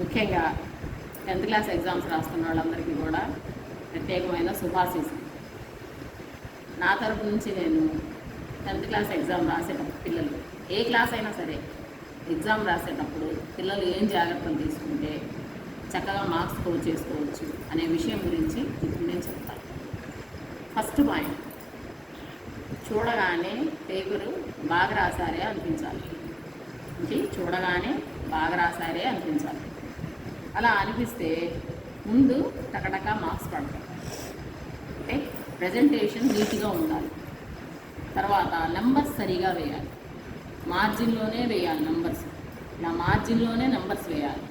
ముఖ్యంగా 10th class exams రాస్తున్న వాళ్ళందరికీ కూడా ప్రత్యేకమైన శుభాశీస్సులు. నా తరపు నుంచి నేను 10th క్లాస్ ఎగ్జామ్ రాసేటప్పుడు పిల్లలు ఏ క్లాస్ అయినా సరే ఎగ్జామ్ రాసేటప్పుడు పిల్లలు ఏం జాగ్రత్తలు తీసుకుంటే చక్కగా మార్క్స్ స్కోర్ చేసుకోవచ్చు అనే విషయం గురించి ఇప్పుడు నేను చెప్తాను. ఫస్ట్ పాయింట్, చూడగానే పేపరు బాగా రాసారే అనిపించాలి. చూడగానే బాగా రాసారే అనిపించాలి. అలా అనిపిస్తే ముందు టకటకా మార్క్స్ పడతాయి. అంటే ప్రజెంటేషన్ నీట్గా ఉండాలి. తర్వాత నెంబర్స్ సరిగా వేయాలి. మార్జిన్లోనే వేయాలి నెంబర్స్. ఇలా మార్జిన్లోనే నెంబర్స్ వేయాలి.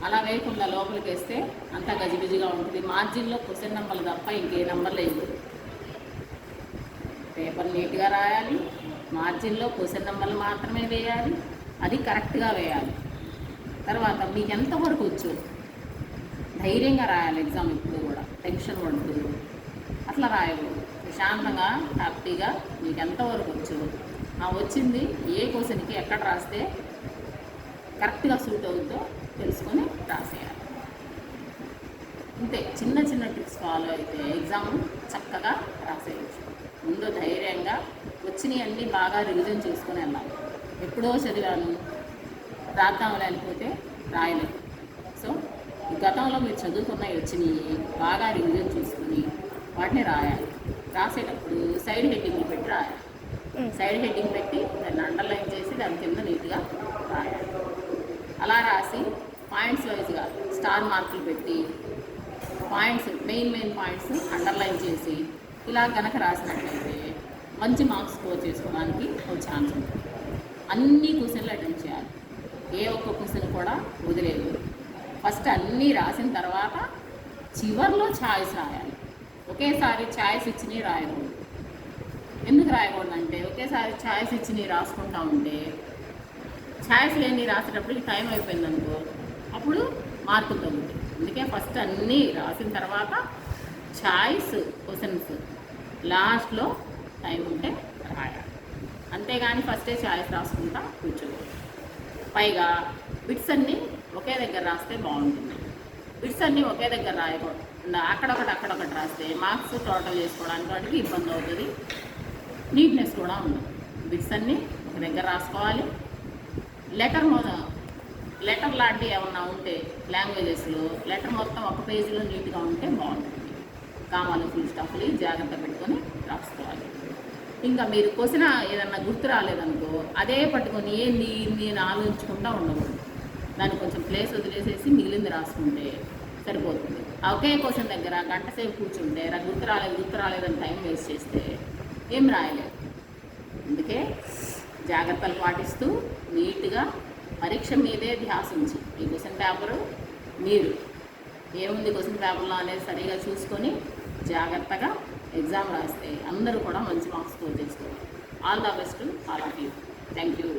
అలా వేయకుండా లోపలికి వేస్తే అంతా గజిబిజిగా ఉంటుంది. మార్జిన్లో క్వశ్చన్ నెంబర్లు తప్ప ఇంకే నెంబర్లు వేయదు. పేపర్ నీట్గా రాయాలి. మార్జిన్లో క్వశ్చన్ నెంబర్లు మాత్రమే వేయాలి. అది కరెక్ట్గా వేయాలి. తర్వాత మీకు ఎంతవరకు వచ్చు ధైర్యంగా రాయాలి. ఎగ్జామ్ ఇప్పుడు కూడా టెన్షన్ పడుతుంది అట్లా రాయకూడదు. ప్రశాంతంగా హ్యాపీగా మీకు ఎంతవరకు వచ్చు వచ్చింది ఏ క్వశ్చన్కి ఎక్కడ రాస్తే కరెక్ట్గా సూట్ అవుతుందో తెలుసుకొని రాసేయాలి. అంతే, చిన్న చిన్న టిప్స్ ఫాలో అయితే ఎగ్జామ్ చక్కగా రాసేయచ్చు. ముందు ధైర్యంగా వచ్చినవి అన్నీ బాగా రివిజన్ చేసుకొని వెళ్ళాలి. ఎప్పుడో చదివాను రాద్దాం లేకపోతే రాయలేదు. సో ఈ గతంలో మీరు చదువుకున్నవి వచ్చినవి బాగా రివిజన్ చేసుకుని వాటిని రాయాలి. రాసేటప్పుడు సైడ్ హెడ్డింగ్ పెట్టి రాయాలి. సైడ్ హెడ్డింగ్ పెట్టి దాన్ని అండర్లైన్ చేసి దాని కింద నీట్గా రాయాలి. అలా రాసి పాయింట్స్ వైజ్గా స్టార్ మార్కులు పెట్టి పాయింట్స్ మెయిన్ పాయింట్స్ అండర్లైన్ చేసి ఇలా కనుక రాసినట్లయితే మంచి మార్క్స్ స్కోర్ చేసుకోవడానికి ఒక ఛాన్స్ ఉంటుంది. అన్ని క్వశ్చన్లు అటెంప్ట్ చేయాలి. ఏ ఒక్క క్వశ్చన్ కూడా వదిలేదు. ఫస్ట్ అన్నీ రాసిన తర్వాత చివర్లో ఛాయిస్ రాయాలి. ఒకేసారి ఛాయిస్ ఇచ్చినవి రాయకూడదు. ఎందుకు రాయకూడదంటే ఒకేసారి ఛాయిస్ ఇచ్చినవి రాసుకుంటా ఉంటే ఛాయిస్ లేని రాసేటప్పటికి టైం అయిపోయిందనుకో అప్పుడు మార్కులు తగ్గుతాయి. అందుకే ఫస్ట్ అన్నీ రాసిన తర్వాత ఛాయిస్ క్వశ్చన్స్ లాస్ట్లో టైం ఉంటే రాయాలి. అంతేగాని ఫస్టే ఛాయిస్ రాసుకుంటా కూర్చోకూడదు. పైగా బిట్స్ అన్నీ ఒకే దగ్గర రాస్తే బాగుంటుంది. బిట్స్ అన్నీ ఒకే దగ్గర రాయకూడదు. అక్కడొకటి రాస్తే మార్క్స్ టోటల్ చేసుకోవడానికి వాటికి ఇబ్బంది అవుతుంది. నీట్నెస్ కూడా ఉండదు. బిట్స్ అన్నీ ఒక దగ్గర రాసుకోవాలి. లెటర్ లాంటివి ఏమన్నా ఉంటే లాంగ్వేజెస్లో లెటర్ మొత్తం ఒక పేజీలో నీట్గా ఉంటే బాగుంటుంది. కామాలు ఫుల్ స్టాప్లు జాగ్రత్త పెట్టుకొని రాసుకోవాలి. ఇంకా మీరు క్వశ్చన్ ఏదన్నా గుర్తు రాలేదనుకో అదే పట్టుకొని ఏంది నేను ఆలోచించుకుంటూ ఉండకూడదు. దాన్ని కొంచెం ప్లేస్ వదిలేసేసి మిగిలింది రాసుకుంటే సరిపోతుంది. ఒకే క్వశ్చన్ దగ్గర గంట సేపు కూర్చుంటే గుర్తు రాలేదని టైం వేస్ట్ చేస్తే ఏం రాయలేదు. అందుకే జాగ్రత్తలు పాటిస్తూ నీట్గా పరీక్ష మీదే ధ్యాస ఉంచి ఈ క్వశ్చన్ పేపరు మీరు ఏముంది క్వశ్చన్ పేపర్లో అనేది సరిగా చూసుకొని జాగ్రత్తగా ఎగ్జామ్ రాస్తే అందరూ కూడా మంచి మార్క్స్ స్కోర్ చేసుకోవాలి. All the best, all of you. Thank you.